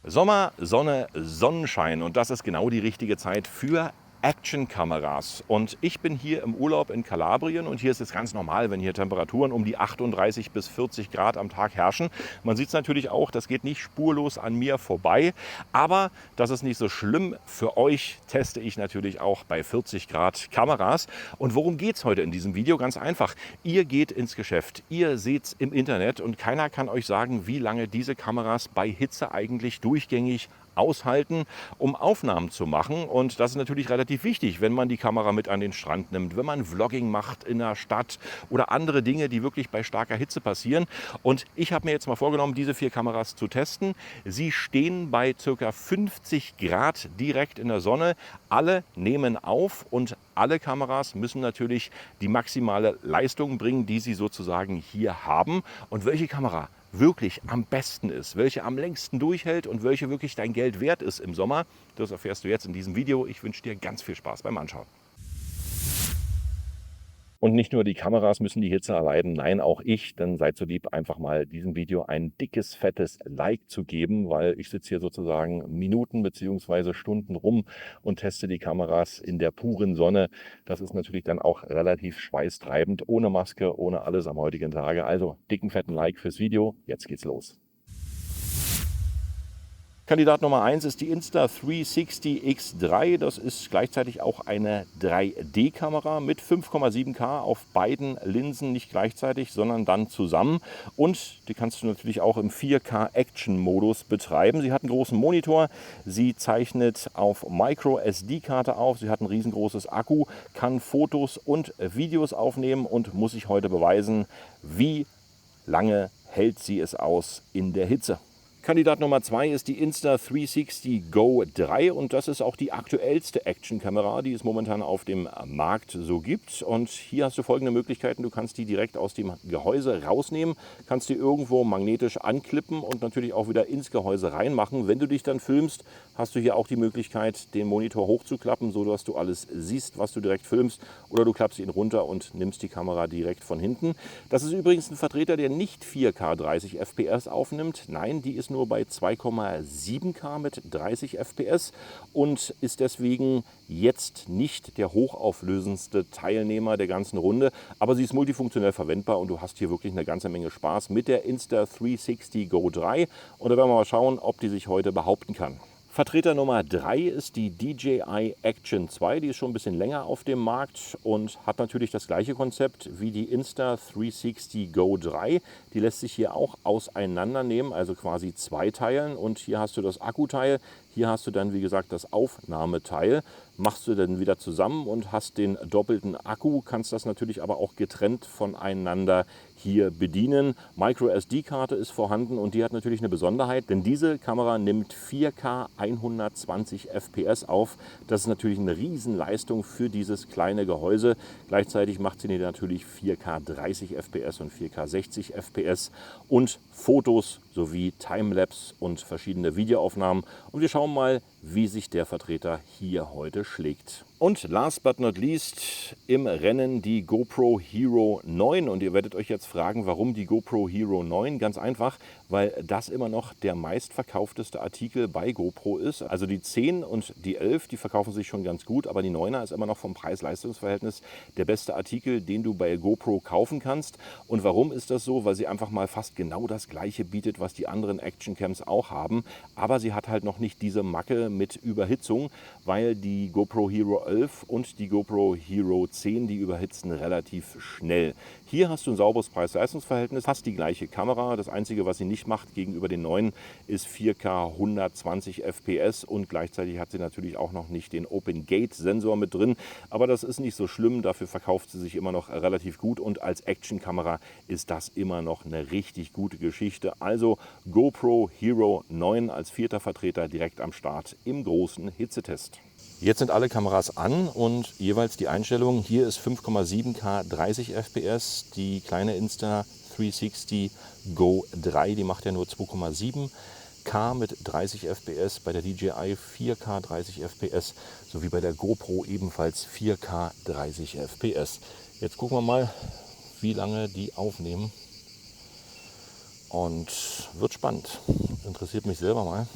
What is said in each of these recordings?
Sommer, Sonne, Sonnenschein und das ist genau die richtige Zeit für Actionkameras. Und ich bin hier im Urlaub in Kalabrien und hier ist es ganz normal, wenn hier Temperaturen um die 38 bis 40 Grad am Tag herrschen. Man sieht es natürlich auch, das geht nicht spurlos an mir vorbei, aber das ist nicht so schlimm. Für euch teste ich natürlich auch bei 40 Grad Kameras. Und worum geht es heute in diesem Video? Ganz einfach. Ihr geht ins Geschäft, ihr seht es im Internet und keiner kann euch sagen, wie lange diese Kameras bei Hitze eigentlich durchgängig aushalten, um Aufnahmen zu machen. Und das ist natürlich relativ wichtig, wenn man die Kamera mit an den Strand nimmt, wenn man Vlogging macht in der Stadt oder andere Dinge, die wirklich bei starker Hitze passieren. Und ich habe mir jetzt mal vorgenommen, diese 4 Kameras zu testen. Sie stehen bei ca. 50 Grad direkt in der Sonne. Alle nehmen auf und alle Kameras müssen natürlich die maximale Leistung bringen, die sie sozusagen hier haben. Und welche Kamera wirklich am besten ist, welche am längsten durchhält und welche wirklich dein Geld wert ist im Sommer, das erfährst du jetzt in diesem Video. Ich wünsche dir ganz viel Spaß beim Anschauen. Und nicht nur die Kameras müssen die Hitze erleiden, nein, auch ich, denn seid so lieb, einfach mal diesem Video ein dickes, fettes Like zu geben, weil ich sitze hier sozusagen Minuten bzw. Stunden rum und teste die Kameras in der puren Sonne. Das ist natürlich dann auch relativ schweißtreibend, ohne Maske, ohne alles am heutigen Tage. Also dicken, fetten Like fürs Video, jetzt geht's los. Kandidat Nummer 1 ist die Insta360X3. Das ist gleichzeitig auch eine 3D-Kamera mit 5,7K auf beiden Linsen, nicht gleichzeitig, sondern dann zusammen. Und die kannst du natürlich auch im 4K-Action-Modus betreiben. Sie hat einen großen Monitor, sie zeichnet auf Micro-SD-Karte auf, sie hat ein riesengroßes Akku, kann Fotos und Videos aufnehmen und muss sich heute beweisen, wie lange hält sie es aus in der Hitze. Kandidat Nummer 2 ist die Insta360 Go 3 und das ist auch die aktuellste Actionkamera, die es momentan auf dem Markt so gibt. Und hier hast du folgende Möglichkeiten: Du kannst die direkt aus dem Gehäuse rausnehmen, kannst die irgendwo magnetisch anklippen und natürlich auch wieder ins Gehäuse reinmachen. Wenn du dich dann filmst, hast du hier auch die Möglichkeit, den Monitor hochzuklappen, so dass du alles siehst, was du direkt filmst, oder du klappst ihn runter und nimmst die Kamera direkt von hinten. Das ist übrigens ein Vertreter, der nicht 4K 30 FPS aufnimmt. Nein, die ist nur bei 2,7K mit 30 FPS und ist deswegen jetzt nicht der hochauflösendste Teilnehmer der ganzen Runde, aber sie ist multifunktionell verwendbar und du hast hier wirklich eine ganze Menge Spaß mit der Insta360 Go 3 und da werden wir mal schauen, ob die sich heute behaupten kann. Vertreter Nummer 3 ist die DJI Action 2, die ist schon ein bisschen länger auf dem Markt und hat natürlich das gleiche Konzept wie die Insta360 Go 3. Die lässt sich hier auch auseinandernehmen, also quasi zweiteilen, und hier hast du das Akkuteil, hier hast du dann wie gesagt das Aufnahmeteil. Machst du dann wieder zusammen und hast den doppelten Akku, kannst das natürlich aber auch getrennt voneinander hier bedienen. Micro-SD-Karte ist vorhanden und die hat natürlich eine Besonderheit, denn diese Kamera nimmt 4K 120 FPS auf. Das ist natürlich eine Riesenleistung für dieses kleine Gehäuse. Gleichzeitig macht sie natürlich 4K 30 FPS und 4K 60 FPS und Fotos sowie Timelapse und verschiedene Videoaufnahmen. Und wir schauen mal, wie sich der Vertreter hier heute schlägt. Und last but not least im Rennen die GoPro Hero 9. Und ihr werdet euch jetzt fragen, warum die GoPro Hero 9? Ganz einfach, weil das immer noch der meistverkaufteste Artikel bei GoPro ist. Also die 10 und die 11, die verkaufen sich schon ganz gut, aber die 9er ist immer noch vom Preis-Leistungs-Verhältnis der beste Artikel, den du bei GoPro kaufen kannst. Und warum ist das so? Weil sie einfach mal fast genau das Gleiche bietet, was die anderen Actioncams auch haben. Aber sie hat halt noch nicht diese Macke mit Überhitzung, weil die GoPro Hero 11 und die GoPro Hero 10, die überhitzen relativ schnell. Hier hast du ein sauberes Preis-Leistungs-Verhältnis, hast die gleiche Kamera. Das Einzige, was sie nicht macht gegenüber den neuen, ist 4K 120 FPS und gleichzeitig hat sie natürlich auch noch nicht den Open-Gate-Sensor mit drin. Aber das ist nicht so schlimm, dafür verkauft sie sich immer noch relativ gut und als Actionkamera ist das immer noch eine richtig gute Geschichte. Also GoPro Hero 9 als 4. Vertreter direkt am Start im großen Hitzetest. Jetzt sind alle Kameras an und jeweils die Einstellung. Hier ist 5,7K 30 FPS, die kleine Insta360 Go 3, die macht ja nur 2,7K mit 30 FPS, bei der DJI 4K 30 FPS, sowie bei der GoPro ebenfalls 4K 30 FPS. Jetzt gucken wir mal, wie lange die aufnehmen und wird spannend. Interessiert mich selber mal.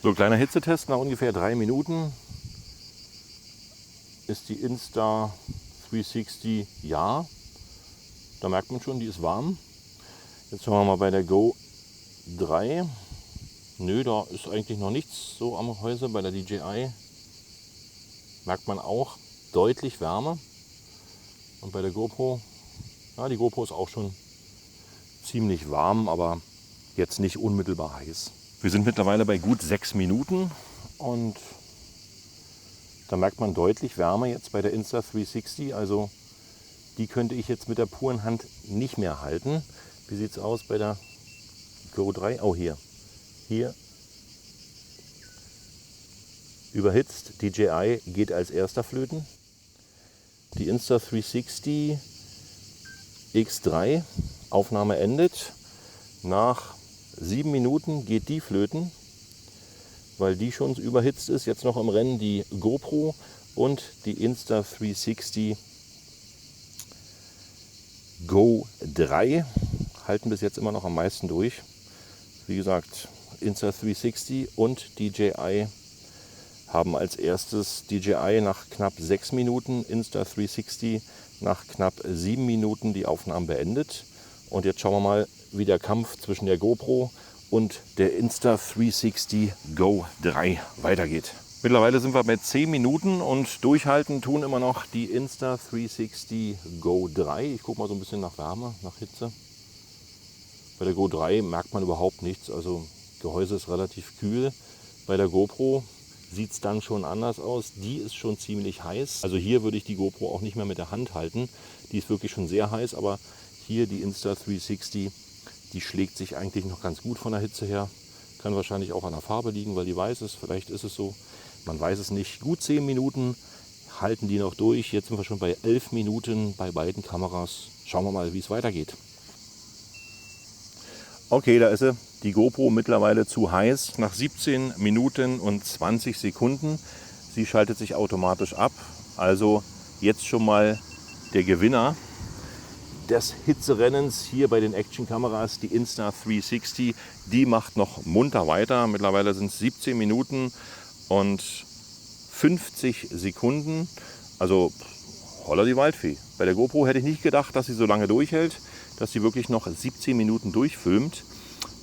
So, kleiner Hitzetest nach ungefähr 3 Minuten ist die Insta360 ja. Da merkt man schon, die ist warm. Jetzt schauen wir mal bei der Go 3. Nö, da ist eigentlich noch nichts so am Gehäuse. Bei der DJI merkt man auch deutlich Wärme. Und bei der GoPro, ja, die GoPro ist auch schon ziemlich warm, aber jetzt nicht unmittelbar heiß. Wir sind mittlerweile bei gut 6 Minuten und da merkt man deutlich Wärme jetzt bei der Insta360. Also die könnte ich jetzt mit der puren Hand nicht mehr halten. Wie sieht es aus bei der Go 3? Oh, hier. Hier. Überhitzt. DJI geht als erster flöten. Die Insta360 X3. Aufnahme endet. Nach 7 Minuten geht die flöten, weil die schon überhitzt ist. Jetzt noch im Rennen die GoPro und die Insta360 Go 3 halten bis jetzt immer noch am meisten durch. Wie gesagt, Insta360 und DJI haben als erstes DJI nach knapp 6 Minuten, Insta360 nach knapp 7 Minuten die Aufnahmen beendet. Und jetzt schauen wir mal, wie der Kampf zwischen der GoPro und der Insta360 Go 3 weitergeht. Mittlerweile sind wir bei 10 Minuten und durchhalten tun immer noch die Insta360 Go 3. Ich gucke mal so ein bisschen nach Wärme, nach Hitze. Bei der Go 3 merkt man überhaupt nichts, also Gehäuse ist relativ kühl. Bei der GoPro sieht es dann schon anders aus. Die ist schon ziemlich heiß. Also hier würde ich die GoPro auch nicht mehr mit der Hand halten. Die ist wirklich schon sehr heiß, aber hier die Insta360, die schlägt sich eigentlich noch ganz gut von der Hitze her. Kann wahrscheinlich auch an der Farbe liegen, weil die weiß ist. Vielleicht ist es so. Man weiß es nicht. Gut 10 Minuten halten die noch durch. Jetzt sind wir schon bei 11 Minuten bei beiden Kameras. Schauen wir mal, wie es weitergeht. Okay, da ist sie. Die GoPro mittlerweile zu heiß. Nach 17 Minuten und 20 Sekunden. Sie schaltet sich automatisch ab. Also jetzt schon mal der Gewinner des Hitzerennens hier bei den Action-Kameras, die Insta360. Die macht noch munter weiter. Mittlerweile sind es 17 Minuten und 50 Sekunden. Also holla die Waldfee. Bei der GoPro hätte ich nicht gedacht, dass sie so lange durchhält, dass sie wirklich noch 17 Minuten durchfilmt,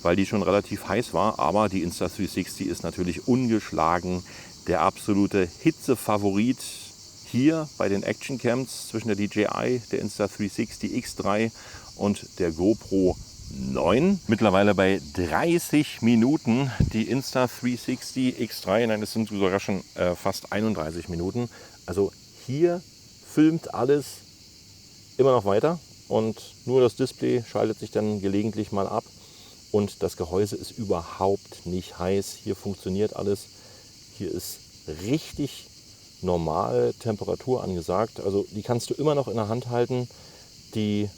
weil die schon relativ heiß war. Aber die Insta360 ist natürlich ungeschlagen der absolute Hitzefavorit hier bei den Action Cams zwischen der DJI, der Insta360 X3 und der GoPro 9. Mittlerweile bei 30 Minuten die Insta360 X3. Nein, das sind sogar schon fast 31 Minuten. Also hier filmt alles immer noch weiter und nur das Display schaltet sich dann gelegentlich mal ab. Und das Gehäuse ist überhaupt nicht heiß. Hier funktioniert alles. Hier ist richtig normale Temperatur angesagt. Also die kannst du immer noch in der Hand halten. Die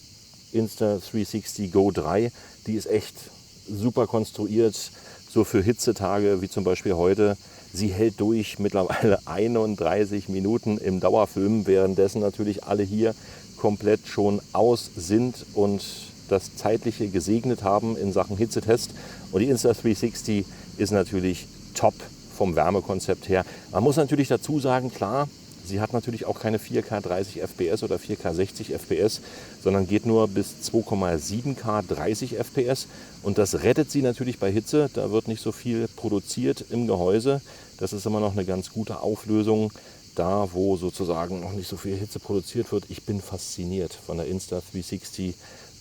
Insta360 Go 3, die ist echt super konstruiert. So für Hitzetage wie zum Beispiel heute. Sie hält durch mittlerweile 31 Minuten im Dauerfilm, währenddessen natürlich alle hier komplett schon aus sind und das Zeitliche gesegnet haben in Sachen Hitzetest. Und die Insta360 ist natürlich top vom Wärmekonzept her. Man muss natürlich dazu sagen, klar, sie hat natürlich auch keine 4K 30 FPS oder 4K 60 FPS, sondern geht nur bis 2,7K 30 FPS. Und das rettet sie natürlich bei Hitze. Da wird nicht so viel produziert im Gehäuse. Das ist immer noch eine ganz gute Auflösung, da wo sozusagen noch nicht so viel Hitze produziert wird. Ich bin fasziniert von der Insta360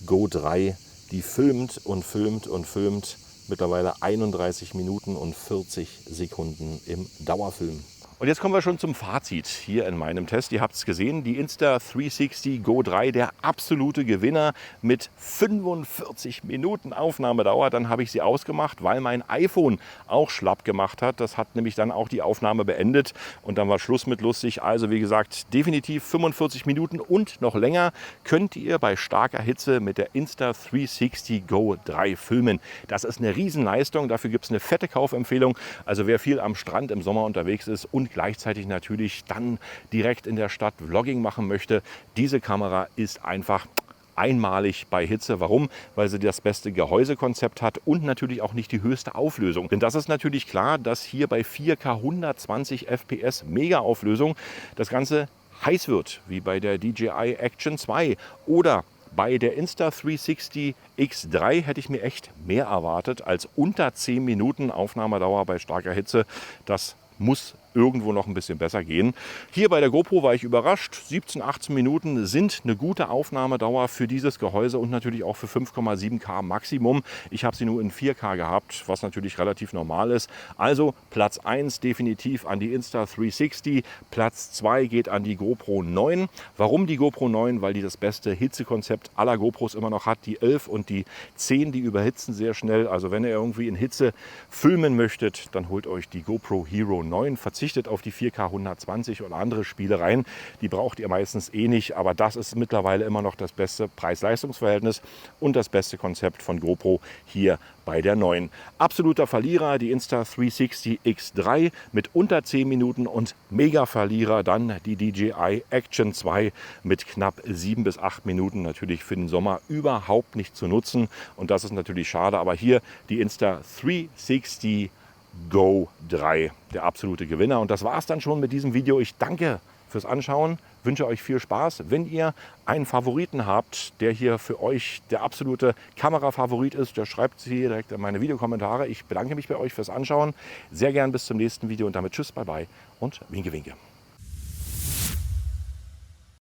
Go 3. Die filmt und filmt und filmt. Mittlerweile 31 Minuten und 40 Sekunden im Dauerfilm. Und jetzt kommen wir schon zum Fazit hier in meinem Test. Ihr habt es gesehen, die Insta360 Go 3, der absolute Gewinner mit 45 Minuten Aufnahmedauer. Dann habe ich sie ausgemacht, weil mein iPhone auch schlapp gemacht hat. Das hat nämlich dann auch die Aufnahme beendet und dann war Schluss mit lustig. Also wie gesagt, definitiv 45 Minuten und noch länger könnt ihr bei starker Hitze mit der Insta360 Go 3 filmen. Das ist eine Riesenleistung, dafür gibt es eine fette Kaufempfehlung. Also wer viel am Strand im Sommer unterwegs ist und gleichzeitig natürlich dann direkt in der Stadt Vlogging machen möchte, diese Kamera ist einfach einmalig bei Hitze. Warum? Weil sie das beste Gehäusekonzept hat und natürlich auch nicht die höchste Auflösung. Denn das ist natürlich klar, dass hier bei 4K 120 FPS Mega-Auflösung das Ganze heiß wird, wie bei der DJI Action 2 oder bei der Insta360 X3 hätte ich mir echt mehr erwartet als unter 10 Minuten Aufnahmedauer bei starker Hitze. Das muss irgendwo noch ein bisschen besser gehen. Hier bei der GoPro war ich überrascht. 17, 18 Minuten sind eine gute Aufnahmedauer für dieses Gehäuse und natürlich auch für 5,7K Maximum. Ich habe sie nur in 4K gehabt, was natürlich relativ normal ist. Also Platz 1 definitiv an die Insta360, Platz 2 geht an die GoPro 9. Warum die GoPro 9? Weil die das beste Hitzekonzept aller GoPros immer noch hat. Die 11 und die 10, die überhitzen sehr schnell. Also wenn ihr irgendwie in Hitze filmen möchtet, dann holt euch die GoPro Hero 9. Verzichtet auf die 4K 120 und andere Spielereien. Die braucht ihr meistens eh nicht, aber das ist mittlerweile immer noch das beste Preis-Leistungs-Verhältnis und das beste Konzept von GoPro hier bei der 9. Absoluter Verlierer die Insta360 X3 mit unter 10 Minuten und Mega-Verlierer dann die DJI Action 2 mit knapp 7 bis 8 Minuten. Natürlich für den Sommer überhaupt nicht zu nutzen und das ist natürlich schade, aber hier die Insta360 Go 3, der absolute Gewinner. Und das war es dann schon mit diesem Video. Ich danke fürs Anschauen, wünsche euch viel Spaß. Wenn ihr einen Favoriten habt, der hier für euch der absolute Kamerafavorit ist, der schreibt sie hier direkt in meine Videokommentare. Ich bedanke mich bei euch fürs Anschauen. Sehr gern bis zum nächsten Video und damit tschüss, bye bye und winke, winke.